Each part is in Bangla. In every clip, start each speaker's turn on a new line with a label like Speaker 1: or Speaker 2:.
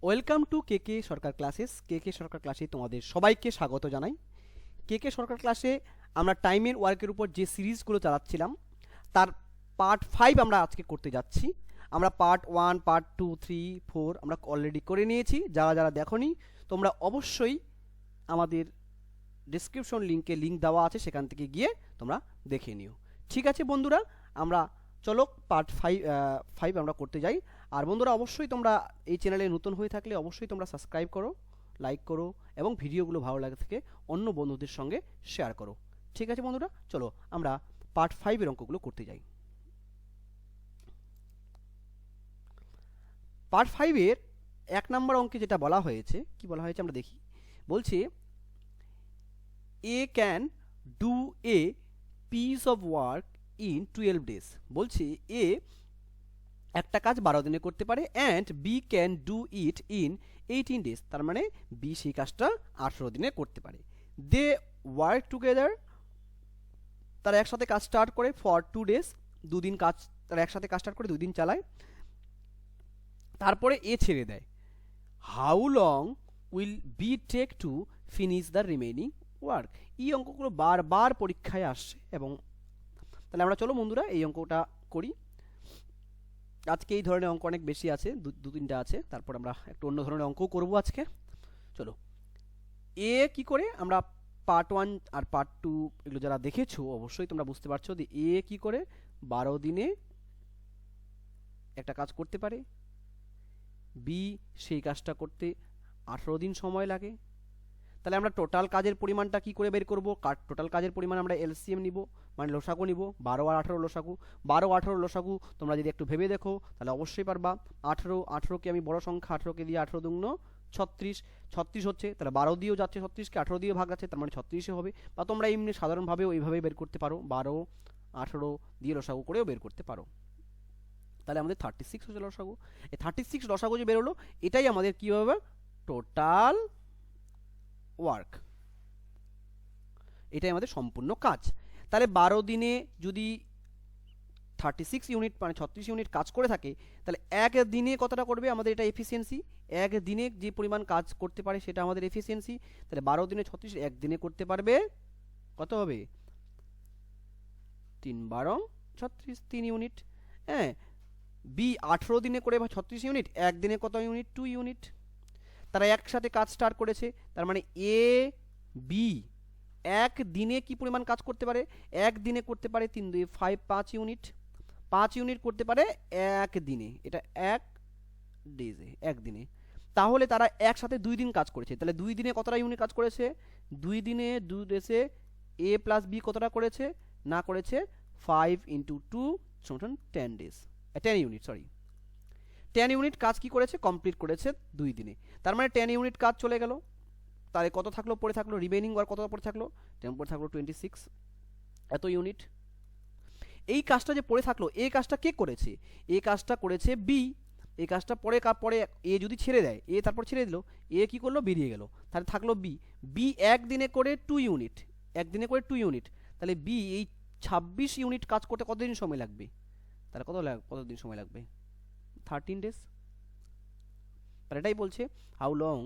Speaker 1: Welcome to K Sarkar classes. K Sarkar ক্লাসে তোমাদের সবাইকে স্বাগত জানাই। কে সরকার ক্লাসে আমরা টাইম এন্ড ওয়ার্কের উপর যে সিরিজগুলো চালাচ্ছিলাম তার পার্ট 5 আমরা আজকে করতে যাচ্ছি। আমরা পার্ট 1, পার্ট 2, 3, 4 আমরা অলরেডি করে নিয়েছি। যারা যারা দেখোনি তোমরা অবশ্যই আমাদের ডিসক্রিপশন লিঙ্ক দেওয়া আছে, সেখান থেকে গিয়ে তোমরা দেখে নিও। ঠিক আছে বন্ধুরা, আমরা চলো পার্ট 5 আমরা করতে যাই। আর বন্ধুরা অবশ্যই তোমরা এই চ্যানেলে নতুন হয়ে থাকলে অবশ্যই তোমরা সাবস্ক্রাইব করো, লাইক করো এবং ভিডিওগুলো ভালো লাগে থেকে অন্য বন্ধুদের সঙ্গে শেয়ার করো। ঠিক আছে বন্ধুরা, চলো আমরা পার্ট 5 এর অঙ্কগুলো করতে যাই। পার্ট 5 এর 1 নম্বর অঙ্কে যেটা বলা হয়েছে, কি বলা হয়েছে আমরা দেখি। বলছে A can do a piece of work in 12 days. বলছে এ একটা কাজ 12 দিনে করতে পারে and B can do it in 18 days. তার মানে বি সেই কাজটা 18 দিনে করতে পারে। দে ওয়ার্ক টুগেদার, তারা একসাথে কাজ স্টার্ট করে ফর 2 ডেজ, দুদিন কাজ তারা একসাথে কাজ স্টার্ট করে 2 দিন চালায়, তারপরে এ ছেড়ে দেয়। How long will be take to finish the remaining work. এই অঙ্কগুলো বারবার পরীক্ষায় আসছে, এবং তাহলে আমরা চলো বন্ধুরা এই অঙ্কটা করি। আজকে এই ধরনের অঙ্ক অনেক বেশি আছে, দু তিনটা আছে, তারপর আমরা একটু অন্য ধরনের অঙ্কও করবো আজকে। চলো এ কি করে, আমরা পার্ট 1 আর পার্ট 2 এগুলো যারা দেখেছো অবশ্যই তোমরা বুঝতে পারছো যে এ কি করে 12 দিনে একটা কাজ করতে পারে, বি সেই কাজটা করতে 18 দিন সময় লাগে। তাহলে আমরা টোটাল কাজের পরিমাণটা কি করে বের করব? টোটাল কাজের পরিমাণ আমরা এলসিএম নিব, মানে লসাগু নিব। 12 আর 18 লসাগু, 12 18 লসাগু তোমরা যদি একটু ভেবে দেখো তাহলে অবশ্যই পারবা। 18কে আমি বড় সংখ্যা 18কে দিয়ে 18 দুগুণ 36, 36 হচ্ছে, তাহলে 12 দিয়েও যাচ্ছে 36কে 18 দিয়ে ভাগ যাচ্ছে, তার মানে 36 হবে। বা তোমরা এমনি সাধারণভাবেও এইভাবে বের করতে পারো, 12 18 দিয়ে লসাগু করেও বের করতে পারো। তাহলে আমাদের 36 হচ্ছে লসাগু। এই 36 লসাগু যে বেরোলো এটাই আমাদের কি হবে? টোটাল ওয়ার্ক, এটাই আমাদের সম্পূর্ণ কাজ। তাহলে 12 দিনে যদি 36 ইউনিট মানে 36 ইউনিট কাজ করে থাকে, তাহলে এক দিনে কতটা করবে আমাদের? এটা এফিসিয়েন্সি। এক দিনে যে পরিমাণ কাজ করতে পারে সেটা আমাদের এফিসিয়েন্সি। তাহলে 12 দিনে 36 এক দিনে করতে পারবে কত হবে? 3 12 36, 3 ইউনিট। হ্যাঁ, বি 18 দিনে করে 36 ইউনিট, এক দিনে কত ইউনিট? 2 ইউনিট। তারা একসাথে কাজ স্টার্ট করেছে, তার মানে এ বি এক দিনে কি পরিমাণ কাজ করতে পারে? এক দিনে করতে পারে 3 2 5 5 ইউনিট। 5 ইউনিট করতে পারে এক দিনে, এটা এক ডেজে, একদিনে। তাহলে তারা একসাথে 2 দিন কাজ করেছে, তাহলে 2 দিনে কতটা ইউনিট কাজ করেছে? 2 দিনে 2 ডেজে এ প্লাস বি কতটা করেছে? না করেছে 5 × 2 সমান 10 ডেজ, 10 ইউনিট, সরি 10 ইউনিট কাজ কি করেছে? কমপ্লিট করেছে 2 দিনে। তার মানে 10 ইউনিট কাজ চলে গেল, তাহলে কত থাকলো? পড়ে থাকলো রিমেইনিং ওয়ার্ক, কত পড়ে থাকলো? পড়ে থাকলো 26, এত ইউনিট। এই কাজটা যে পড়ে থাকলো, এই কাজটা কে করেছে? এই কাজটা করেছে বি। এই কাজটা পরে এ যদি ছেড়ে দেয়, এ তারপর ছেড়ে দিল, এ কি করলো? বেরিয়ে গেল, তাহলে থাকলো বি। বি একদিনে করে 2 ইউনিট, একদিনে করে 2 ইউনিট, তাহলে বি এই 26 ইউনিট কাজ করতে কতদিন সময় লাগবে? তাহলে কতদিন সময় লাগবে? 13 ডেজ। তাহলে এটাই বলছে how long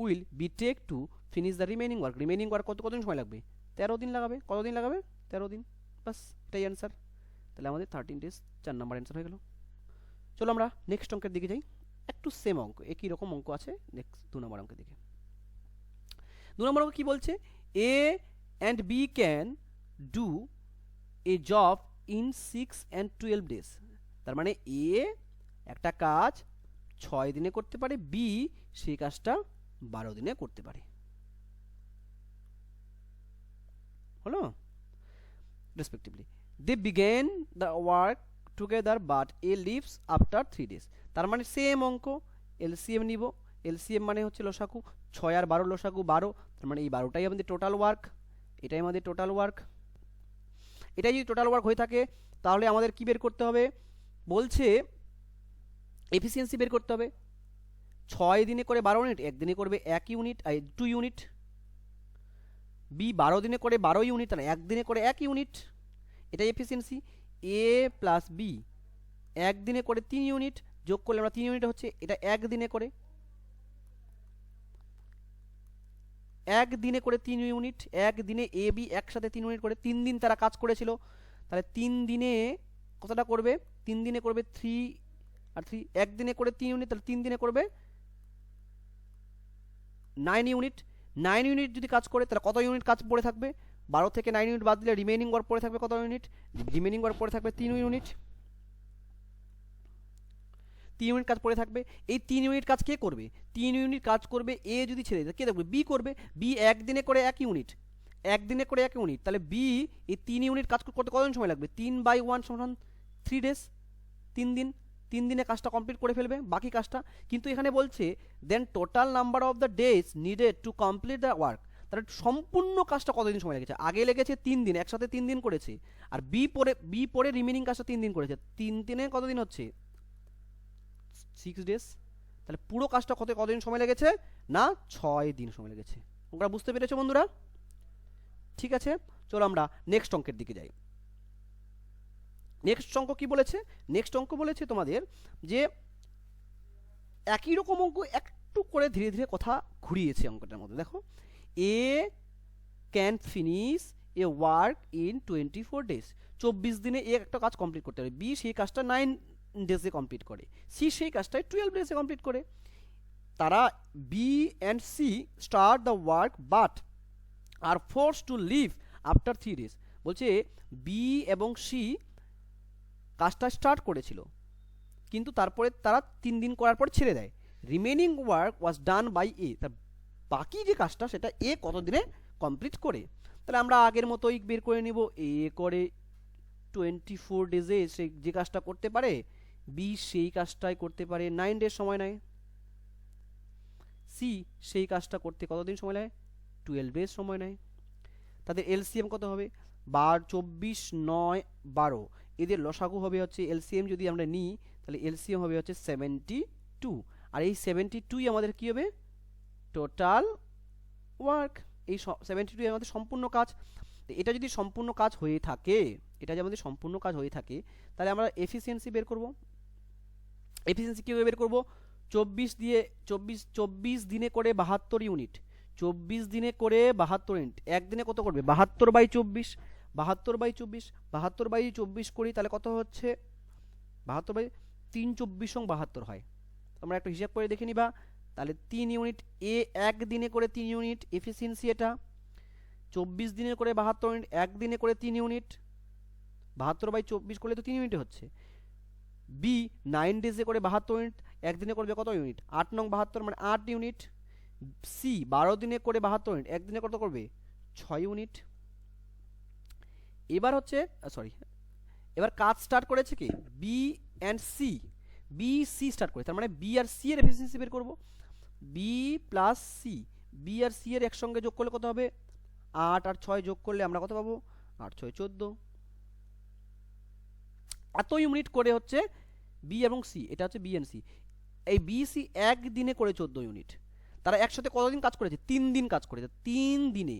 Speaker 1: will be take to finish the remaining work. Remaining work কতদিন সময় লাগবে? 13 দিন লাগাবে। কতদিন লাগাবে? 13 দিন, বাস এটাই অ্যান্সার। তাহলে আমাদের 13 ডেজ 4 নাম্বার অ্যান্সার হয়ে গেল। চলো আমরা নেক্সট অঙ্কের দিকে যাই। একটু সেম অঙ্ক, একই রকম অঙ্ক আছে। নেক্সট 2 নম্বর অঙ্কের দিকে। 2 নম্বর অঙ্ক কি বলছে? A and B can do a job in 6 and 12 days. তার মানে এ একটা কাজ 6 দিনে করতে পারে, বি সেই কাজটা 12 দিনে করতে পারে। হলো respectively. They begin the work together but A leaves after 3 days. তার মানে সেম অঙ্ক, এলসিএম নিব। এলসিএম মানে হচ্ছে লসাগু, 6 আর 12 লসাগু 12, তার মানে এই 12টাই আমাদের টোটাল ওয়ার্ক, এটাই আমাদের টোটাল ওয়ার্ক। এটাই যদি টোটাল ওয়ার্ক হয়ে থাকে তাহলে আমাদের কি বের করতে হবে? বলছে এফিসিয়েন্সি বের করতে হবে। 6 দিনে করে 12 ইউনিট, এক দিনে করবে 1 ইউনিট, 2 ইউনিট। বি 12 দিনে করে 12 ইউনিট, তাহলে এক দিনে করে 1 ইউনিট, এটাই এফিসিয়েন্সি। এ প্লাস বি এক দিনে করে 3 ইউনিট, যোগ করলে আমরা 3 ইউনিট হচ্ছে, এটা এক দিনে করে। একদিনে করে 3 ইউনিট, একদিনে এ বি একসাথে 3 ইউনিট করে 3 দিন তারা কাজ করেছিল। তাহলে 3 দিনে কতটা করবে? 3 দিনে করবে 3 আর 3, একদিনে করে 3 ইউনিট, তাহলে 3 দিনে করবে 9 ইউনিট। 9 ইউনিট যদি কাজ করে তাহলে কত ইউনিট কাজ পড়ে থাকবে? 12 থেকে 9 ইউনিট বাদ দিলে রিমেইনিং ওয়ার্ক পড়ে থাকবে কত ইউনিট? রিমেইনিং ওয়ার্ক পড়ে থাকবে 3 ইউনিট। 3 ইউনিট কাজ পড়ে থাকবে। এই 3 ইউনিট কাজ কে করবে? 3 ইউনিট কাজ করবে এ যদি ছেড়ে দেয় কে দেখবে? বি করবে। বি একদিনে করে 1 ইউনিট, একদিনে করে 1 ইউনিট, তাহলে বি এই 3 ইউনিট কাজ করতে কতদিন সময় লাগবে? 3/1 সমান 3 ডেজ, 3 দিন। 3 দিনে কাজটা কমপ্লিট করে ফেলবে বাকি কাজটা। কিন্তু এখানে বলছে then total number of the days needed to complete the work, তাহলে সম্পূর্ণ কাজটা কতদিন সময় লেগেছে? আগে লেগেছে 3 দিন, একসাথে 3 দিন করেছে। আর বি পরে রিমেনিং কাজটা 3 দিন করেছে। 3 দিনে কতদিন হচ্ছে? 6 ডেজ। তাহলে পুরো কাজটা কতদিন সময় লেগেছে? না 6 দিন সময় লেগেছে। তোমরা বুঝতে পেরেছো বন্ধুরা? ঠিক আছে, চলো আমরা নেক্সট অঙ্কের দিকে যাই। নেক্সট অঙ্ক কি বলেছে? নেক্সট অঙ্ক বলেছে তোমাদের যে একই রকম অঙ্ক একটু করে ধীরে ধীরে কথা ঘুরিয়েছে অঙ্কটার মধ্যে। দেখো, A can finish a work in 24 days, 24 দিনে এ একটা কাজ কমপ্লিট করতে পারে। বি সেই কাজটা 9 ডেজে কমপ্লিট করে, সি সেই কাজটাই 12 ডেজে কমপ্লিট করে। তারা B and C start the work but are forced to leave after 3 days. বলছে বি এবং সি কাজটা স্টার্ট করেছিল, কিন্তু তারপরে তারা 3 দিন করার পর ছেড়ে দেয়। Remaining work was done by A, তার বাকি যে কাজটা সেটা এ কত দিনে কমপ্লিট করে। তাহলে আমরা আগের মতোই বের করে নিব, এ করে 24 ডেজে সে যে কাজটা করতে পারে, বি সেই কাজটাই করতে পারে 9 ডেজ সময় নেয়, সি সেই কাজটা করতে কতদিন সময় নেয়? 12 ডেজ সময় নেয়। তাদের এলসিএম কত হবে? 24, 9, 12, এদের লসাগু হবে হচ্ছে এলসিএম যদি আমরা নিই তাহলে এলসিএম হবে হচ্ছে 72। আর এই 72ই আমাদের কি হবে? Total work. এই 72 আমাদের সম্পূর্ণ কাজ। এটা যদি সম্পূর্ণ কাজ হয়ে থাকে, এটা যদি আমাদের সম্পূর্ণ কাজ হয়ে থাকে, তাহলে আমরা এফিসিয়েন্সি বের করব। এফিসিয়েন্সি কীভাবে বের করব? 24 দিনে করে 72 ইউনিট, 24 দিনে করে 72 ইউনিট, একদিনে কত করবে? 72/24, 72/24, 72/24 করি তাহলে কত হচ্ছে? 72/3 হয়। তোমরা একটা হিসাব করে দেখে নিবা। তাহলে 3 ইউনিট, এ একদিনে করে 3 ইউনিট এফিসিয়েন্সি, এটা 24 দিনে করে 72 ইউনিট, একদিনে করে 3 ইউনিট, 72/24 করলে তো 3 ইউনিটে হচ্ছে। বি 9 ডেজে করে 72 ইউনিট, একদিনে করবে কত ইউনিট? 8 নং 72 মানে 8 ইউনিট। সি 12 দিনে করে 72 ইউনিট, একদিনে কত করবে? 6 ইউনিট। এবার হচ্ছে এবার কাজ স্টার্ট করেছে কি? B and C, B C start করে, তার মানে বি আর সি এর এফিসিয়েন্সি বের করব। বি প্লাস সি, বি আর সি এর একসঙ্গে যোগ করলে কত হবে? 8 আর 6 যোগ করলে আমরা কত পাবো? 8, 6, 14। এত ইউনিট করে হচ্ছে বি এবং সি, এটা হচ্ছে বি এন্ড সি। এই বি সি একদিনে করে 14 ইউনিট। তারা একসাথে কতদিন কাজ করেছে? 3 দিন কাজ করেছে। 3 দিনে,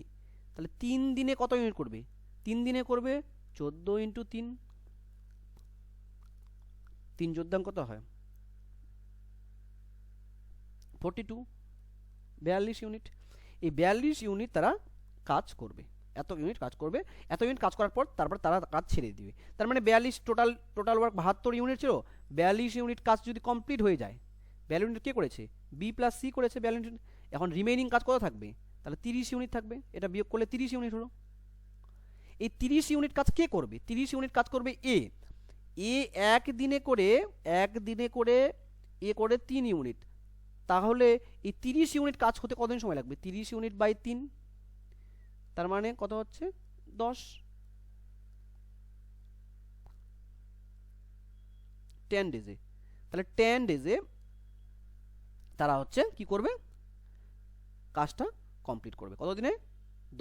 Speaker 1: তাহলে 3 দিনে কত ইউনিট করবে? 3 দিনে করবে 14 ইন্টু 3, 3 যোগদান কত হয়? 42, 42 ইউনিট। এই 42 ইউনিট তারা কাজ করবে, এত ইউনিট কাজ করবে। এত ইউনিট কাজ করার পর তারপর তারা কাজ ছেড়ে দিবে। তার মানে 42 টোটাল ওয়ার্ক 72 ইউনিট ছিল, 42 ইউনিট কাজ যদি কমপ্লিট হয়ে যায়, 42 ইউনিট কে করেছে? বি প্লাস সি করেছে 42 ইউনিট। এখন রিমেইনিং কাজ কত থাকবে? তাহলে 30 ইউনিট থাকবে। এটা বিয়োগ করলে 30 ইউনিট হলো। এই 30 ইউনিট কাজ কে করবে? 30 ইউনিট কাজ করবে এ। এ একদিনে করে এ করে 3 ইউনিট, তাহলে এই 30 ইউনিট কাজ হতে কতদিন সময় লাগবে? 30 ইউনিট বাই 3, তার মানে কত হচ্ছে? 10, 10 ডেজে। তাহলে 10 ডেজে তারা হচ্ছে কি করবে? কাজটা কমপ্লিট করবে। কত দিনে?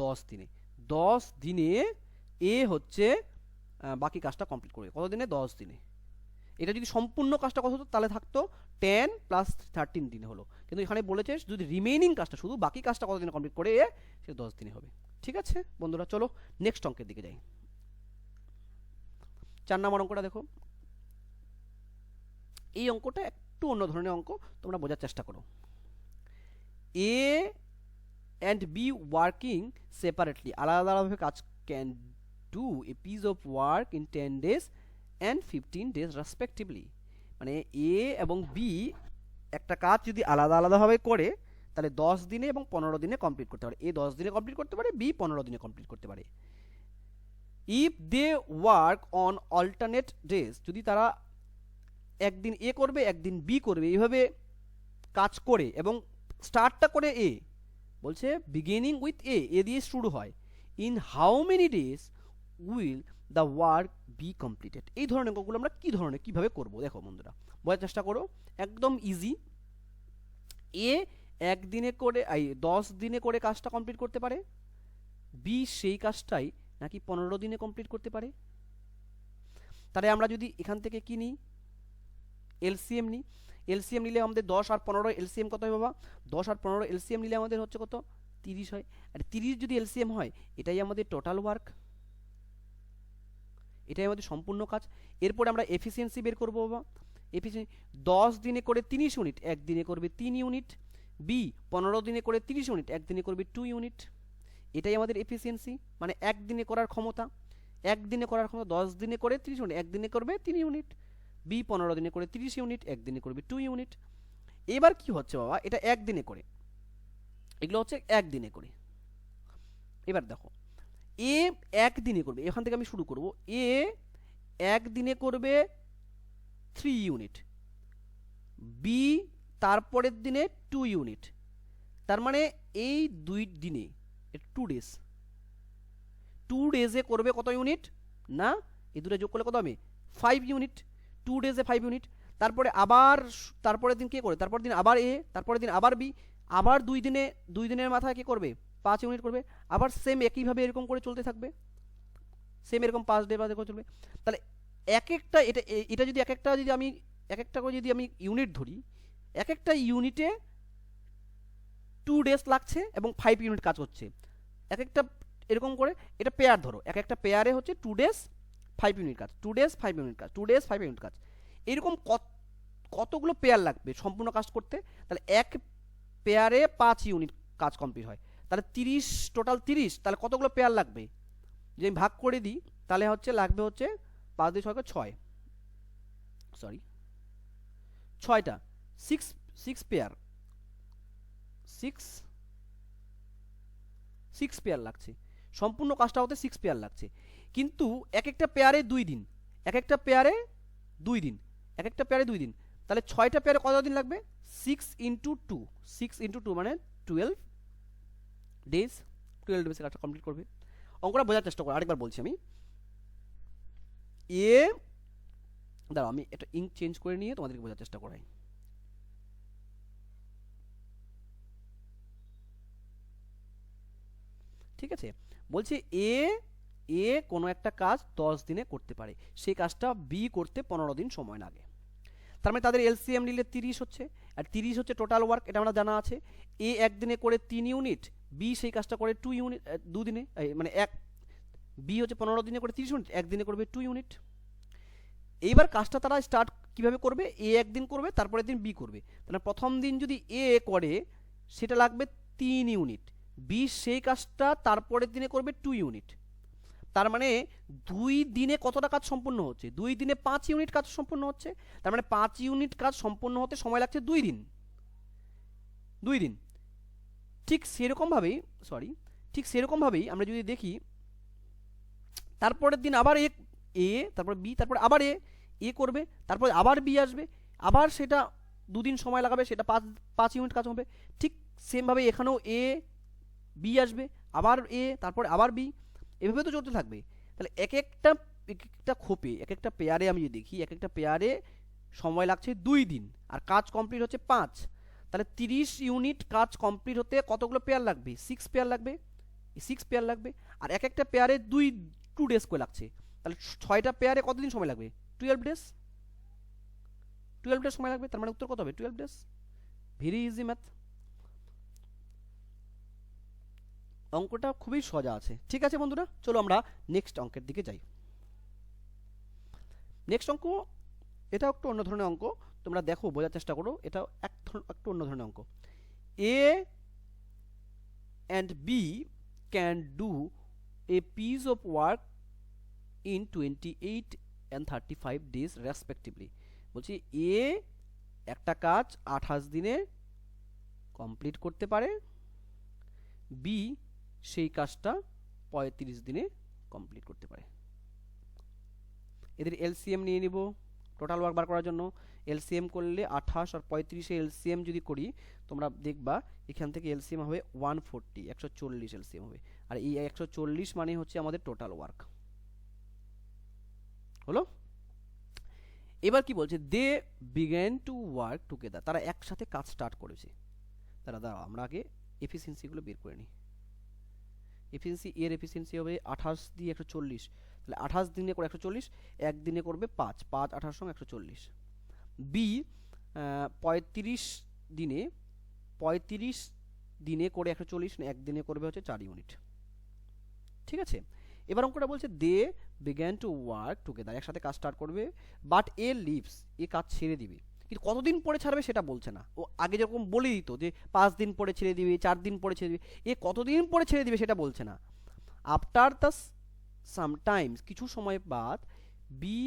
Speaker 1: 10 দিনে। 10 দিনে এ হচ্ছে বাকি কাজটা কমপ্লিট করবে। কত দিনে? 10 দিনে। এটা যদি সম্পূর্ণ কাজটা কত হতো তাহলে থাকতো 10 + 13 দিনে হলো, কিন্তু এখানে বলেছে যদি রিমেইনিং কাজটা, শুধু বাকি কাজটা কত দিনে কমপ্লিট করে সেটা 10 দিনে হবে। ঠিক আছে বন্ধুরা, চলো নেক্সট অঙ্কের দিকে যাই। 4 নম্বর অঙ্কটা দেখো। এই অঙ্কটা একটু অন্য ধরনের অঙ্ক, তোমরা বোঝার চেষ্টা করো। এ অ্যান্ড বি ওয়ার্কিং সেপারেটলি, আলাদা আলাদাভাবে কাজ can do a piece of work in 10 days and 15 days respectively. মানে এ এবং বি একটা কাজ যদি আলাদা আলাদাভাবে করে তাহলে 10 দিনে এবং 15 দিনে কমপ্লিট করতে পারে। এ 10 দিনে কমপ্লিট করতে পারে, বি 15 দিনে কমপ্লিট করতে পারে। If they work on alternate days, যদি তারা একদিন এ করবে একদিন বি করবে এইভাবে কাজ করে, এবং স্টার্টটা করে এ, বলছে বিগিনিং উইথ এ দিয়ে শুরু হয়, in how many days will the work be completed. এই ধরনের অঙ্কগুলো আমরা কী ধরনের কীভাবে করবো দেখো বন্ধুরা, বোঝার চেষ্টা করো, একদম ইজি। এ একদিনে করে 10 দিনে করে কাজটা কমপ্লিট করতে পারে, বি সেই কাজটাই নাকি 15 দিনে কমপ্লিট করতে পারে। তাহলে আমরা যদি এখান থেকে কি নিই, এলসিএম নিই, এলসিএম নিলে আমাদের 10 আর 15 এলসিএম কত হয় বাবা, 10 আর 15 এলসিএম নিলে আমাদের হচ্ছে কত, 30 হয়। আর 30 যদি এলসিএম হয় এটাই আমাদের টোটাল ওয়ার্ক, এটাই আমাদের সম্পূর্ণ কাজ। এরপরে আমরা এফিসিয়েন্সি বের করবো বাবা, এফিসিয়েন্সি 10 দিনে করে 30 ইউনিট, একদিনে করবে 3 ইউনিট, বি 15 দিনে করে 30 ইউনিট, একদিনে করবে 2 ইউনিট। এটাই আমাদের এফিসিয়েন্সি, মানে একদিনে করার ক্ষমতা, একদিনে করার ক্ষমতা 10 দিনে করে 30 ইউনিট, একদিনে করবে 3 ইউনিট, বি 15 দিনে করে 30 ইউনিট, একদিনে করবে 2 ইউনিট। এবার কি হচ্ছে বাবা, এটা একদিনে করে, এগুলো হচ্ছে একদিনে করে। এবার দেখো এ একদিনে করবে, এখান থেকে আমি শুরু করব, এ একদিনে করবে 3 ইউনিট, বি তারপরের দিনে 2 ইউনিট, তার মানে এই 2 দিনে 2 ডেজ, 2 ডেজে করবে কত ইউনিট না, এই দুটো যোগ করলে কত হবে 5 ইউনিট, 2 ডেজে 5 ইউনিট। তারপরে আবার তারপরের দিন কে করে, তারপরের দিন আবার এ, তারপরের দিন আবার বি, আবার 2 দিনের মাথায় কে করবে 5 ইউনিট করবে, আবার সেম একইভাবে এরকম করে চলতে থাকবে, সেম এরকম 5 ডে বাদে করে চলবে। তাহলে এক একটা এটা যদি এক একটা করে যদি আমি ইউনিট ধরি, এক একটা ইউনিটে 2 ডেজ লাগছে এবং 5 ইউনিট কাজ হচ্ছে, এক একটা এরকম করে, এটা পেয়ার ধরো, এক একটা পেয়ারে হচ্ছে 2 ডেজ 5 ইউনিট কাজ, 2 ডেজ 5 ইউনিট কাজ, 2 ডেজ 5 ইউনিট কাজ, এরকম কতগুলো পেয়ার লাগবে সম্পূর্ণ কাজ করতে। তাহলে এক পেয়ারে 5 ইউনিট কাজ কমপ্লিট হয়, তাহলে 30 টোটাল 30, তাহলে কতগুলো পেয়ার লাগবে, যদি আমি ভাগ করে দিই তাহলে হচ্ছে লাগবে হচ্ছে 5 দিয়ে 6 6, সরি 6টা, 6 পেয়ার, 6 পেয়ার লাগছে, সম্পূর্ণ কাজটা হতে 6 পেয়ার লাগছে। কিন্তু এক একটা পেয়ারে 2 দিন, এক একটা পেয়ারে 2 দিন, এক একটা পেয়ারে 2 দিন, তাহলে 6টা পেয়ারে কত দিন লাগবে, 6 ইন্টু 2, 6 ইন্টু 2 মানে 12 ডেজ, 12 ডেজে কাজটা কমপ্লিট করবে। অঙ্কটা বোঝার চেষ্টা করো, আরেকবার বলছি আমি, এ দাঁড়াও আমি একটা ইঙ্ক চেঞ্জ করে নিয়ে তোমাদেরকে বোঝার চেষ্টা করাই। ঠিক আছে, বলছে এ কোনো একটা কাজ 10 দিনে করতে পারে, সেই কাজটা বি করতে 15 দিন সময় লাগে। তার মানে তাদের এলসিএম নিলে 30 হচ্ছে, আর 30 হচ্ছে টোটাল ওয়ার্ক, এটা আমরা জানা আছে। এ একদিনে করে 3 ইউনিট, বি সেই কাজটা করে 2 ইউনিট, 2 দিনে, মানে বি হচ্ছে 15 দিনে করে 30 ইউনিট, একদিনে করবে 2 ইউনিট। এইবার কাজটা তারা স্টার্ট কিভাবে করবে, এ একদিন করবে, তারপরের দিন বি করবে। তাহলে প্রথম দিন যদি এ করে সেটা লাগবে 3 ইউনিট, বি সেই কাজটা তারপরের দিনে করবে 2 ইউনিট। তার মানে 2 দিনে কতটা কাজ সম্পূর্ণ হচ্ছে, 2 দিনে 5 ইউনিট কাজ সম্পূর্ণ হচ্ছে, তার মানে 5 ইউনিট কাজ সম্পূর্ণ হতে সময় লাগছে 2 দিন, 2 দিন। ঠিক সেরকমভাবেই আমরা যদি দেখি, তারপরের দিন আবার এ তারপর বি, তারপর আবার এ করবে, তারপর আবার বি আসবে, আবার সেটা 2 দিন সময় লাগাবে, সেটা 5 ইউনিট কাজ হবে। ঠিক সেমভাবে এখানেও এ বি আসবে, আবার এ, তারপর আবার বি, এভাবে তো চলতে থাকবে। তাহলে এক একটা খোপে, এক একটা পেয়ারে আমি যদি দেখি, এক একটা পেয়ারে সময় লাগছে 2 দিন আর কাজ কমপ্লিট হচ্ছে 5, তাহলে 30 ইউনিট কাজ কমপ্লিট হতে কতগুলো পেয়ার লাগবে, 6 পেয়ার লাগবে, 6 পেয়ার লাগবে। আর এক একটা পেয়ারে 2 ডেজ করে লাগছে, তাহলে 6টা পেয়ারে কতদিন সময় লাগবে, 12 ডেজ, 12 ডেজ সময় লাগবে। তার মানে উত্তর কত হবে, 12 ডেজ। ভেরি ইজি ম্যাথ, অঙ্কটা খুবই সোজা আছে। ঠিক আছে বন্ধুরা, চলো আমরা নেক্সট অঙ্কের দিকে যাই। নেক্সট অঙ্ক, এটা একটু অন্য ধরনের অঙ্ক, তোমরা দেখো বোঝার চেষ্টা করো, এটা একটু অন্য ধরনের অঙ্ক। এ and B can do a piece of work in 28 and 35 days respectively. বলছি এ একটা কাজ 28 দিনে কমপ্লিট করতে পারে, বি সেই কাজটা 35 দিনে কমপ্লিট করতে পারে। এদের এলসিএম নিয়ে নিব টোটাল ওয়ার্ক বার করার জন্য। এলসিএম করলে 28 আর 35 এলসিএম যদি করি তোমরা দেখবা এখান থেকে এলসিএম হবে 140, 140 এলসিএম হবে। আর এই 140 মানে হচ্ছে আমাদের টোটাল ওয়ার্ক হলো। এবার কি বলছে, দে বিগ্যান টু ওয়ার্ক টুগেদার, তারা একসাথে কাজ স্টার্ট করেছে। তারা দাঁড়াও আমরা আগে এফিসিয়েন্সিগুলো বের করে নিই। এফিসিয়েন্সি এর এফিসিয়েন্সি হবে 28 দিয়ে 140, তাহলে 28 দিনে করে 140, এক দিনে করবে 5, 5 28 সঙ্গে 140। বি 35 দিনে করে 140, এক দিনে করবে হচ্ছে 4 ইউনিট। ঠিক আছে, এবার অঙ্কটা বলছে দে বিগ্যান টু ওয়ার্ক টুগেদার, একসাথে কাজ স্টার্ট করবে, বাট এ লিভস, এ কাজ ছেড়ে দিবে। কিন্তু কতদিন পরে ছাড়বে সেটা বলছে না। ও আগে যেরকম বলে দিত যে 5 দিন পরে ছেড়ে দিবে, 4 দিন পরে ছেড়ে দিবে, এ কতদিন পরে ছেড়ে দিবে সেটা বলছে না। আফটার দ্য সামটাইমস, কিছু সময় বাদ, বি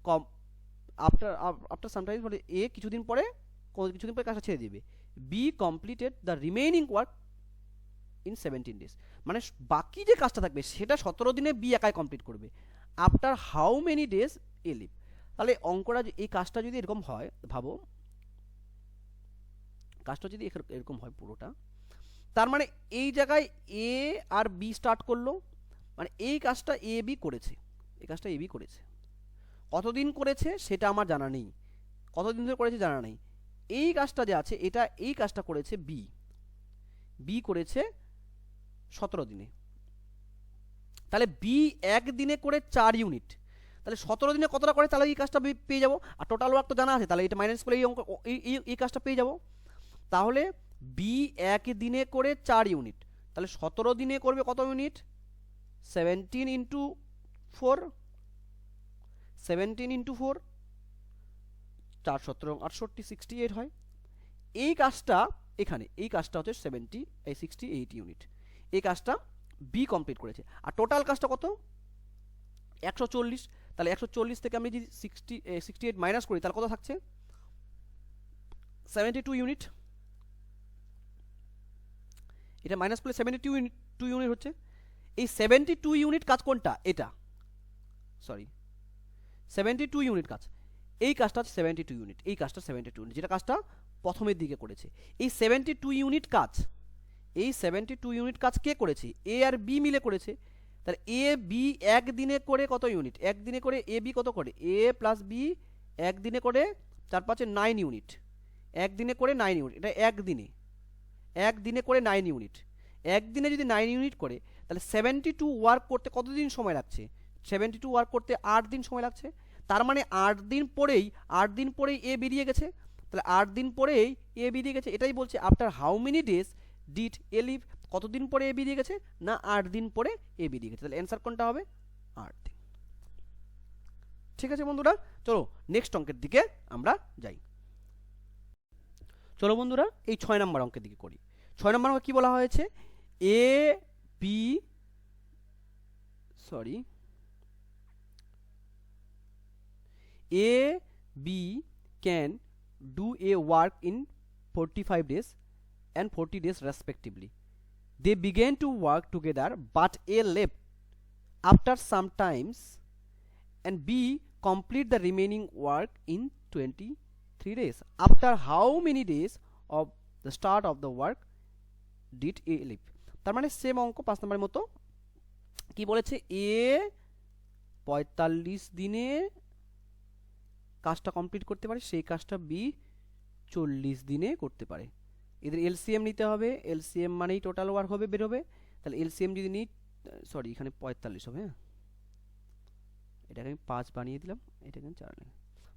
Speaker 1: কম আফটার সামটাইমস বলে এ কিছুদিন পরে কাজটা ছেড়ে দিবে। Be completed the remaining work in 17 days, মানে বাকি যে কাজটা থাকবে সেটা 17 দিনে বি একাই কমপ্লিট করবে। After how many days A leave, তাহলে অঙ্কটা এই কাজটা যদি এরকম হয়, ভাবো কাজটা যদি এরকম হয় পুরোটা, তার মানে এই জায়গায় এ আর বি স্টার্ট করলো, মানে এই কাজটা এ বি করেছে, এই কাজটা এ বি করেছে। কতদিন করেছে সেটা আমার জানা নেই, কতদিন ধরে করেছে জানা নেই। এই কাজটা যে আছে এটা, এই কাজটা করেছে বি করেছে 17 দিনে, তাহলে বি এক দিনে করে 4 ইউনিট, তাহলে 17 দিনে কতটা করে, তাহলে এই কাজটা পেয়ে যাবো। আর টোটাল ওয়ার্ক তো জানা আছে, তাহলে এটা মাইনাস করে এই অঙ্ক এই কাজটা পেয়ে যাবো। তাহলে বি এক দিনে করে 4 ইউনিট, তাহলে 17 দিনে করবে কত ইউনিট, 17 ইন্টু 4, 17 ইন্টু 4, 4 17 68, 68 হয়। এই কাজটা এখানে, এই কাজটা হচ্ছে 68 ইউনিট, এই কাজটা বি কমপ্লিট করেছে। আর টোটাল কাজটা কত, 140, তাহলে 140 থেকে আমি যদি 68 মাইনাস করি তাহলে কত থাকছে, 72 ইউনিট। এটা মাইনাস করলে 72 ইউনিট হচ্ছে। এই 72 ইউনিট কাজ কোনটা, এটা সরি 72 ইউনিট কাজ, এই কাজটা 72 ইউনিট, এই কাজটা 72 ইউনিট, যেটা কাজটা প্রথমের দিকে করেছে। এই 72 ইউনিট কাজ, এই 72 ইউনিট কাজ কে করেছে, এ আর বি মিলে করেছে। তাহলে এ বি এক দিনে করে কত ইউনিট, এক দিনে করে এ বি কত করে, এ প্লাস বি এক দিনে করে 4 5 9 ইউনিট, এক দিনে করে 9 ইউনিট, এটা এক দিনে করে 9 ইউনিট। একদিনে যদি 9 ইউনিট করে তাহলে 72 ওয়ার্ক করতে কতদিন সময় লাগছে, 72 ওয়ার্ক করতে 8 দিন সময় লাগছে। তার মানে 8 দিন পরেই এ বেরিয়ে গেছে, তাহলে 8 দিন পরেই এ বেরিয়ে গেছে। এটাই বলছে after how many days did A leave, কতদিন পরে এ বেরিয়ে গেছে না 8 দিন পরে এ বেরিয়ে গেছে। তাহলে অ্যান্সার কোনটা হবে, 8 দিন। ঠিক আছে বন্ধুরা, চলো নেক্সট অঙ্কের দিকে আমরা যাই। চলো বন্ধুরা এই 6 নম্বর অঙ্কের দিকে করি। 6 নম্বর অঙ্কে কি বলা হয়েছে, A B can do a work in 45 days and 40 days respectively. They began to work together but A left after some times and B complete the remaining work in 23 days. After how many days of the start of the work did A leave? তার মানে সেম অঙ্ক 5 নম্বরের মতো। কি বলেছে, এ 45 দিনে কাজটা কমপ্লিট করতে পারে, সেই কাজটা বি 40 দিনে করতে পারে। এদের এলসিএম নিতে হবে, এলসিএম মানেই টোটাল ওয়ার্ক হবে বেরোবে। তাহলে এলসিএম যদি নিই, সরি এখানে 45 হবে, হ্যাঁ এটাকে আমি 5 বানিয়ে দিলাম, এটাকে 4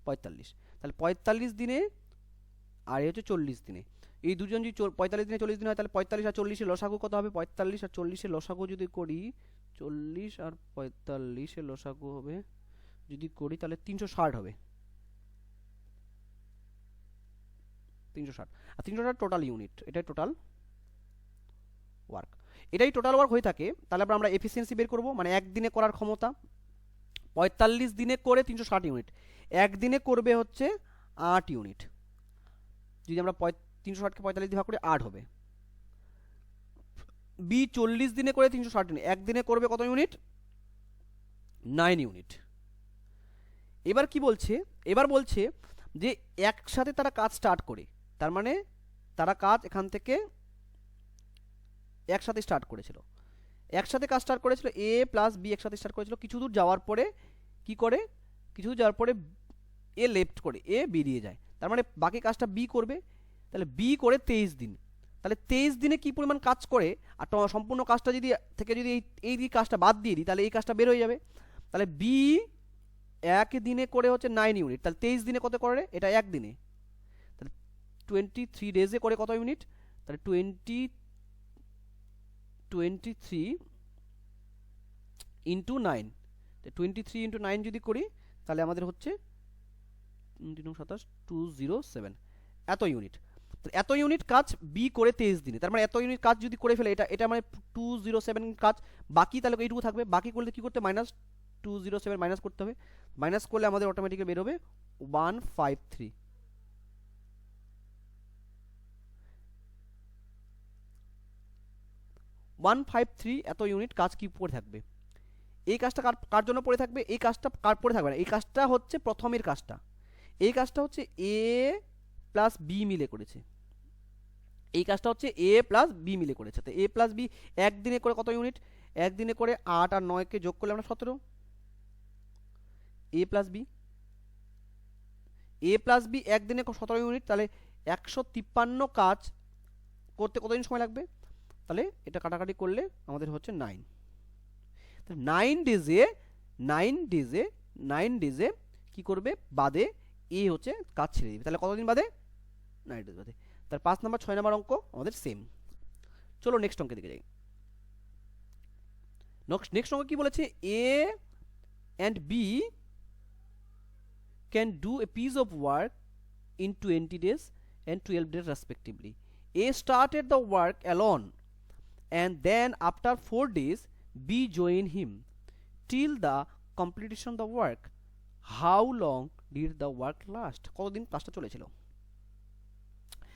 Speaker 1: 45। তাহলে 45 দিনে আর হচ্ছে 40 দিনে, এই দুজন যদি 45 দিনে 40 দিন হয় তাহলে 45 আর 40 এর লসাগু কত হবে, 45 আর 40 এর লসাগু যদি করি, 40 আর 45 এর লসাগু হবে যদি করি তাহলে 360 হবে, 360। আর 360 টোটাল ইউনিট, এটাই টোটাল ওয়ার্ক। এটাই টোটাল ওয়ার্ক হয়ে থাকে, তাহলে আমরা এফিসিয়েন্সি বের করব, মানে একদিনে করার ক্ষমতা। 45 দিনে করে 360 ইউনিট, একদিনে করবে হচ্ছে 8 ইউনিট। যদি আমরা 360কে 45 দিয়ে ভাগ করে 8 হবে। বি 40 দিনে করে 360 ইউনিট, একদিনে করবে কত ইউনিট? 9 ইউনিট। এবার কি বলছে, এবার বলছে যে একসাথে তারা কাজ স্টার্ট করে, তার মানে তারা কাজ এখান থেকে একসাথে স্টার্ট করেছিল, একসাথে কাজ স্টার্ট করেছিল, এ প্লাস বি একসাথে স্টার্ট করেছিল। কিছু দূর যাওয়ার পরে কি করে, কিছু দূর যাওয়ার পরে এ লেফট করে এ বেরিয়ে যায়, তার মানে বাকি কাজটা বি করবে। তাহলে বি করে 23 দিন, তাহলে 23 দিনে কি পরিমাণ কাজ করে, আর সম্পূর্ণ কাজটা যদি থেকে যদি এই দিক কাজটা বাদ দিয়ে দিই তাহলে এই কাজটা বের হয়ে যাবে। তাহলে বি এক দিনে করে হচ্ছে 9 ইউনিট, তাহলে 23 দিনে কত করে, এটা একদিনে, তাহলে 23 ডেজে করে কত ইউনিট, তাহলে 23 ইন্টু 9, 23 ইন্টু 9 যদি করি তাহলে আমাদের হচ্ছে 207 এত ইউনিট। এত ইউনিট কাজ বি করে 23 দিনে, তার মানে এত ইউনিট কাজ যদি করে ফেলে, এটা মানে 207 কাজ বাকি, তাহলে এইটুকু থাকবে। বাকি করলে কি করতে, -207 মাইনাস করতে হবে, মাইনাস করলে আমাদের অটোমেটিক্যালি বের হবে 153। এত ইউনিট কাজ কি পড়ে থাকবে। এই কাজটা কার জন্য পড়ে থাকবে, এই কাজটা কার পড়ে থাকবে না, এই কাজটা হচ্ছে প্রথমের কাজটা, এই কাজটা হচ্ছে এ প্লাস বি মিলে করেছে, এই কাজটা হচ্ছে এ প্লাস বি মিলে করেছে। তো এ প্লাস বি একদিনে করে কত ইউনিট, একদিনে করে 8 আর 9কে যোগ করলে আমরা 17। এ প্লাস বি একদিনে 17 ইউনিট, তাহলে 153 কাজ করতে কতদিন সময় লাগবে, তাহলে এটা কাটাকাটি করলে আমাদের হচ্ছে 9। 9 ডেজে কি করবে বাদে এ হচ্ছে কাজ ছেড়ে দিবে, তাহলে কতদিন বাদে, 9 ডেজ বাদে। তার 5 নাম্বার 6 নাম্বার অঙ্ক আমাদের সেম। চলো নেক্সট অঙ্কে দিকে যাই। নেক্সট অঙ্ক কি বলেছে, A and B can do a piece of work in 20 days and 12 days respectively. A started the work alone and then after 4 days B joined him till the completion of the work. How long did the work last? কতদিন কাজটা চলেছিল।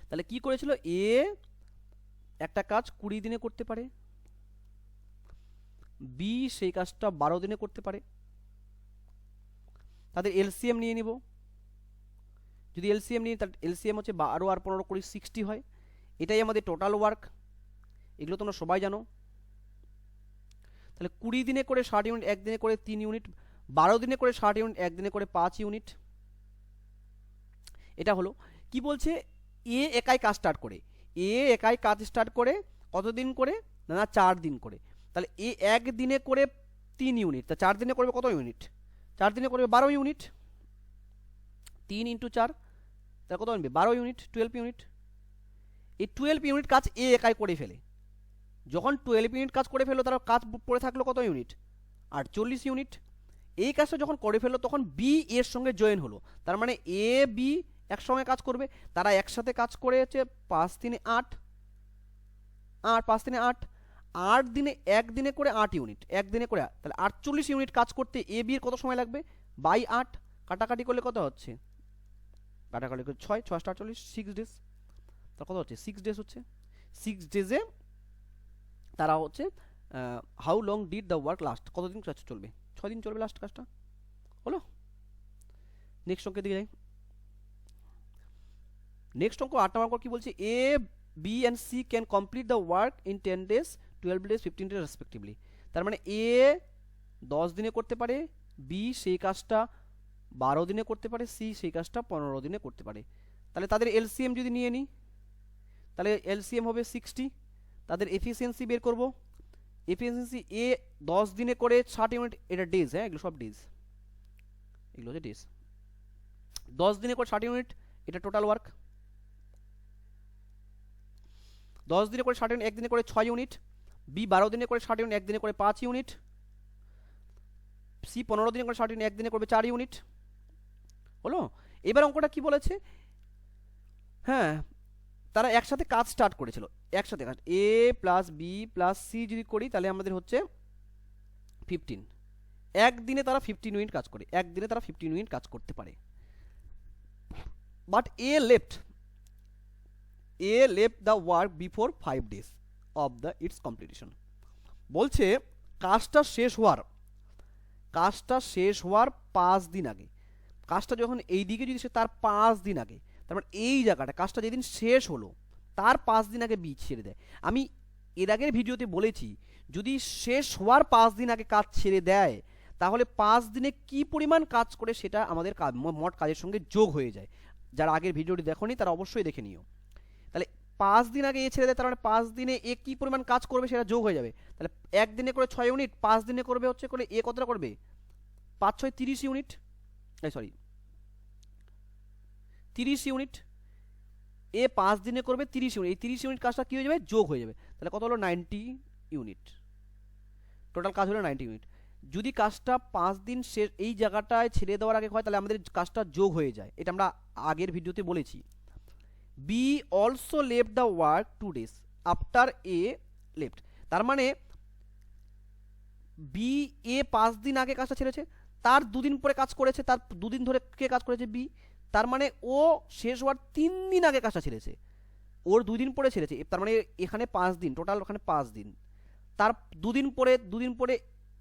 Speaker 1: তাহলে কি করেছিল, এ একটা কাজ 20 দিনে করতে পারে, বি সেই কাজটা 12 দিনে করতে পারে। তাদের এলসিএম নিয়ে নিব, যদি এলসিএম নিই তাহলে এলসিএম হচ্ছে 12 আর 15 করে 60 হয়, এটাই আমাদের টোটাল ওয়ার্ক, এগুলো তোমরা সবাই জানো। তাহলে 20 দিনে করে 60 ইউনিট, একদিনে করে 3 ইউনিট, 12 দিনে করে 60 ইউনিট, একদিনে করে 5 ইউনিট। এটা হলো কি বলছে, এ একাই কাজ স্টার্ট করে, কতদিন করে না 4 দিন করে, তাহলে এ একদিনে করে 3 ইউনিট, তা 4 দিনে করবে কত ইউনিট, 4 দিনে করবে 12 ইউনিট, 3 ইন্টু 4 তাহলে কত আনবে 12 ইউনিট, 12 ইউনিট। এই 12 ইউনিট কাজ এ একাই করে ফেলে, যখন 12 ইউনিট কাজ করে ফেললো তার কাজ পড়ে থাকলো কত ইউনিট, 48 ইউনিট। এই কাজটা যখন করে ফেললো তখন বি এর সঙ্গে জয়েন হলো, তার মানে এ বি একসঙ্গে কাজ করবে, তারা একসাথে কাজ করে হচ্ছে 5 3 8 আর 5 3 8 8 দিনে, একদিনে করে 8 ইউনিট, একদিনে করে তাহলে 48 ইউনিট কাজ করতে এ বি এর কত সময় লাগবে, বাই 8 কাটাকাটি করলে কত হচ্ছে, কাটাকাটি করে 6 6 48 6 ডেজ, তার কত হচ্ছে 6 ডেজ হচ্ছে। 6 ডেজে তারা হচ্ছে how long did the work last, কতদিন কাজ চলবে, 6 দিন চলবে লাস্ট কাজটা হলো। নেক্সট অঙ্কের দিকে যাই। নেক্সট অঙ্ক 8 নম্বর কি বলছে, A B and C can complete the work in 10 days 12 days 15 days respectively. তার মানে এ 10 দিনে করতে পারে, বি সেই কাজটা 12 দিনে করতে পারে, সি সেই কাজটা 15 দিনে করতে পারে। তাহলে তাদের এলসিএম যদি নিয়ে নিই তাহলে এলসিএম হবে 60। তাদের এফিসিয়েন্সি বের করব, এফিসিয়েন্সি এ 10 দিনে করে 60 ইউনিট, এটা ডেজ, হ্যাঁ এগুলো সব ডেজ, এগুলো হচ্ছে ডেজ। 10 দিনে করে 60 ইউনিট, এটা টোটাল ওয়ার্ক। 10 দিনে করে 60 ইউনিট, একদিনে করে 6 ইউনিট, বি 12 দিনে করে 60 ইউনিট, একদিনে করে 5 ইউনিট, সি 15 দিনে করে 60 ইউনিট, একদিনে করবে 4 ইউনিট হলো। এবার অঙ্কটা কি বলেছে, হ্যাঁ তারা একসাথে কাজ স্টার্ট করেছিল, একসাথে কাজ এ প্লাস বি প্লাস সি যদি করি তাহলে আমাদের হচ্ছে 15। একদিনে তারা 15 ইউনিট কাজ করে, একদিনে তারা 15 ইউনিট কাজ করতে পারে। But A left the work before 5 days of the it's completion. বলছে কাজটা শেষ হওয়ার 5 দিন আগে, কাজটা যখন এই দিকে যদি সে তার 5 দিন আগে, তার মানে এই জায়গাটা কাজটা যেদিন শেষ হলো তার 5 দিন আগে বি ছেড়ে দেয়। আমি এর আগের ভিডিওতে বলেছি যদি শেষ হওয়ার 5 দিন আগে কাজ ছেড়ে দেয় তাহলে 5 দিনে কি পরিমাণ কাজ করে সেটা আমাদের মোট কাজের সঙ্গে যোগ হয়ে যায়। যারা আগের ভিডিওটি দেখোনি তারা অবশ্যই দেখে নিও। তাহলে 5 দিন আগে এ ছেড়ে দেয়, তার মানে 5 দিনে এ কি পরিমাণ কাজ করবে সেটা যোগ হয়ে যাবে। তাহলে একদিনে করে 6 ইউনিট, 5 দিনে করবে হচ্ছে করে এ কতটা করবে 5 6 30 ইউনিট, সরি 30 ইউনিট। এ 5 দিনে করবে 30 ইউনিট, এই 30 ইউনিট কাজটা কি হয়ে যাবে যোগ হয়ে যাবে। তাহলে কত হলো 90 ইউনিট, টোটাল কাজ হলো 90 ইউনিট। যদি কাজটা 5 দিন শেষ এই জায়গাটায় ছেড়ে দেওয়ার আগে হয় তাহলে আমাদের কাজটা যোগ হয়ে যায়, এটা আমরা আগের ভিডিওতে বলেছি। B also left the work 2 days after A left, তার মানে বি এ 5 দিন আগে কাজটা ছেড়েছে, তার 2 দিন পরে কাজ করেছে, তার 2 দিন ধরে কে কাজ করেছে বি, তার মানে ও শেষ হওয়ার 3 দিন আগে কাজটা ছেড়েছে, ওর 2 দিন পরে ছেড়েছে, তার মানে এখানে 5 দিন টোটাল, ওখানে 5 দিন, তার 2 দিন পরে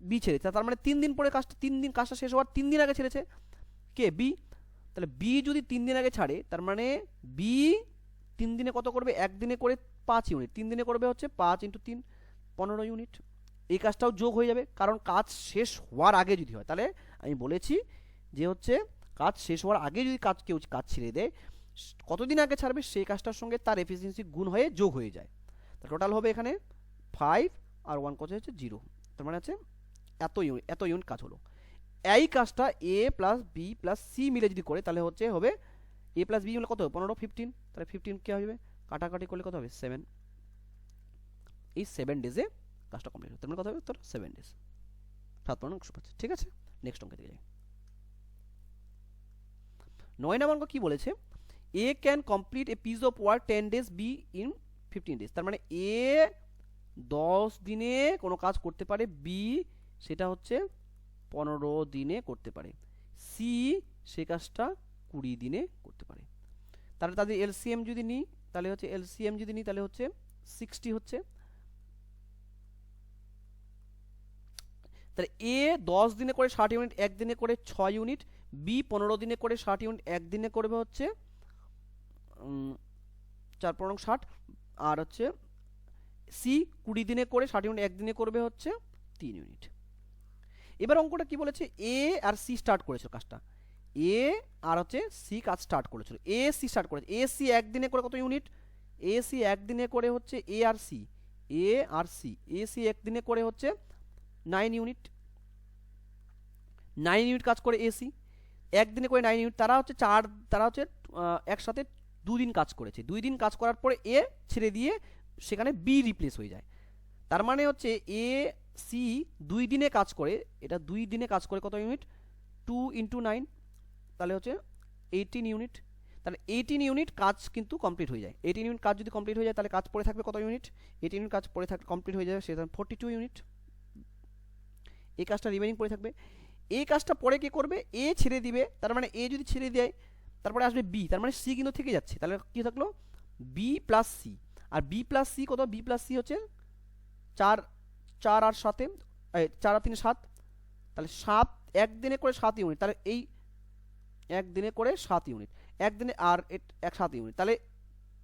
Speaker 1: বি ছেড়েছে, তার মানে 3 দিন পরে কাজটা 3 দিন কাজটা শেষ হওয়ার 3 দিন আগে ছেড়েছে কে বি। তাহলে বি যদি 3 দিন আগে ছাড়ে তার মানে বি 3 দিনে কত করবে, একদিনে করে 5 ইউনিট, 3 দিনে করবে হচ্ছে 5 × 3 15 ইউনিট। এই কাজটাও যোগ হয়ে যাবে কারণ কাজ শেষ হওয়ার আগে যদি হয়, তাহলে আমি বলেছি যে হচ্ছে কাজ শেষ হওয়ার আগে যদি কেউ কাজ ছেড়ে দেয় কতদিন আগে ছাড়বে সেই কাজটার সঙ্গে তার এফিসিয়েন্সি গুণ হয়ে যোগ হয়ে যায়। টোটাল হবে এখানে 5 আর 1 কত হচ্ছে 0, তার মানে হচ্ছে এত ইউনিট কাজ হলো। এই কাজটা এ প্লাস বি প্লাস সি মিলে যদি করে তাহলে হচ্ছে হবে এ প্লাস বি হলে কত হবে 15 15, তাহলে 15 কি হবে কাটাকাটি করলে কত হবে 7, এই 7 ডেজে কাজটা কমপ্লিট হবে, তার মানে কত হবে তোর 7 ডেজ, 7 × 105। ঠিক আছে, নেক্সট অঙ্কে দিকে যাই। 9 নম্বর অঙ্ক কি বলেছে, A can complete a piece of work 10 days, B in 15 days, তার মানে এ 10 দিনে কোনো কাজ করতে পারে, বি সেটা হচ্ছে 15 দিনে করতে পারে, সি সে কাজটা 20 দিনে করতে পারে। তাহলে তাদের এলসিএম যদি নিই তাহলে হচ্ছে 60 হচ্ছে, তাহলে এ 10 দিনে করে 60 ইউনিট, একদিনে করে 6 ইউনিট, বি 15 দিনে করে 60 ইউনিট, একদিনে করবে হচ্ছে 4 × 60, আর হচ্ছে সি 20 দিনে করে 60 ইউনিট, একদিনে করবে হচ্ছে 3 ইউনিট। এবার অঙ্কটা কি বলেছে, এ আর সি স্টার্ট করেছিল কাজটা, এ আর হচ্ছে সি কাজ স্টার্ট করেছিল, এ সি স্টার্ট করেছে, এ সি একদিনে করে কত ইউনিট, এ সি একদিনে করে হচ্ছে এ আর সি এ সি একদিনে করে হচ্ছে 9 ইউনিট, 9 ইউনিট কাজ করে এসি একদিনে করে 9 ইউনিট, তারা হচ্ছে একসাথে 2 দিন কাজ করেছে, 2 দিন কাজ করার পরে এ ছেড়ে দিয়ে সেখানে বি রিপ্লেস হয়ে যায়, তার মানে হচ্ছে এ সি 2 দিনে কাজ করে, এটা 2 দিনে কাজ করে কত ইউনিট 2 × 9, তাহলে হচ্ছে 18 ইউনিট, তাহলে 18 ইউনিট কাজ কিন্তু কমপ্লিট হয়ে যায়, 18 ইউনিট কাজ যদি কমপ্লিট হয়ে যায় তাহলে কাজ পড়ে থাকবে কত ইউনিট, 18 ইউনিট কাজ পড়ে থাকলে কমপ্লিট হয়ে যাবে সেটা 42 ইউনিট, এই কাজটা রিমেইনিং পড়ে থাকবে। এই কাজটা পরে কি করবে, এ ছেড়ে দিবে, তার মানে এ যদি ছেড়ে দেয় তারপরে আসবে বি, তার মানে সি কিন্তু থেকে যাচ্ছে, তাহলে কি থাকলো বি প্লাস সি, আর বি প্লাস সি কত, বি প্লাস সি হচ্ছে 4 আর 7 4 আর 3 7, তাহলে 7 একদিনে করে 7 ইউনিট, তাহলে এই একদিনে করে 7 ইউনিট, একদিনে আর 7 ইউনিট, তাহলে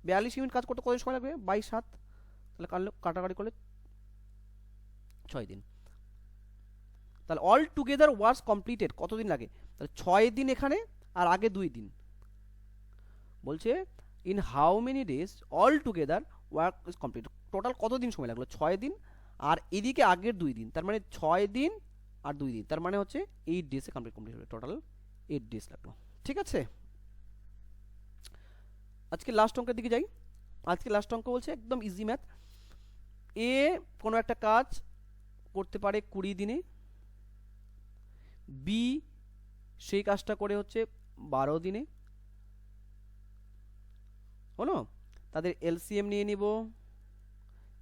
Speaker 1: 42 ইউনিট কাজ করতে কত সময় লাগবে 22 7, তাহলে কাটাকাটি করলে 6 দিন, তাহলে অল টুগেদার ওয়ার্কস কমপ্লিটেড কতদিন লাগে, তাহলে 6 দিন এখানে আর আগে 2 দিন, বলছে in how many days all together work is complete, total কতদিন সময় লাগলো 6 দিন আর এদিকে আগের 2 দিন, তার মানে 6 দিন আর 2 দিন, তার মানে হচ্ছে 8 ডেজে কমপ্লিট হবে, টোটাল 8 ডেজ লাগলো। ঠিক আছে, আজকে লাস্ট অঙ্কের দিকে যাই। আজকে লাস্ট অঙ্ক বলছে একদম ইজি ম্যাথ, এ কোনো একটা কাজ করতে পারে 20 দিনে, বি সেই কাজটা করে হচ্ছে 12 দিনে, হলো, তাদের এলসিএম নিয়ে নিব।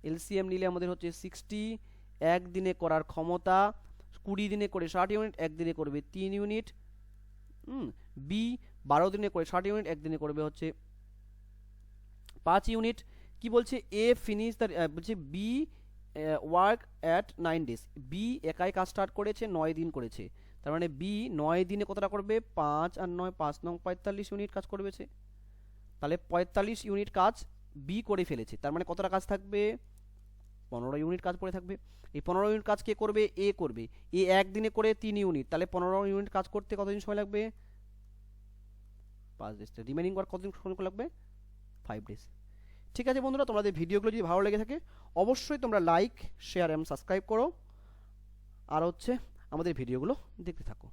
Speaker 1: এলসিএম নিলে আমাদের হচ্ছে 60, একদিনে করার ক্ষমতা 20 দিনে করে 60 ইউনিট, একদিনে করবে 3 ইউনিট। বি 12 দিনে করে 60 ইউনিট, একদিনে করবে হচ্ছে 5 ইউনিট। কি বলছে, এ ফিনিশ দ্য, বলছে B work at 9 days. B একাই কাজ স্টার্ট করেছে, 9 দিন করেছে। তার মানে বি 9 দিনে কতটা করবে, 5 আর 9 5 9 45 ইউনিট কাজ করবে সে। তাহলে 45 ইউনিট কাজ বি করে ফেলেছে। তার মানে কতটা কাজ থাকবে, 15 ইউনিট কাজ পড়ে থাকবে। এই 15 ইউনিট কাজ কে করবে, এ করবে। এ একদিনে করে 3 ইউনিট, তাহলে 15 ইউনিট কাজ করতে কতদিন সময় লাগবে, 5 ডেজ। রিমেনিং ওয়ার্ক কতদিন সময় লাগবে, 5 ডেজ। ঠিক আছে বন্ধুরা, তোমাদের ভিডিওগুলো যদি ভালো লেগে থাকে অবশ্যই তোমরা লাইক, শেয়ার এবং সাবস্ক্রাইব করো, আর হচ্ছে আমাদের ভিডিওগুলো দেখতে থাকো।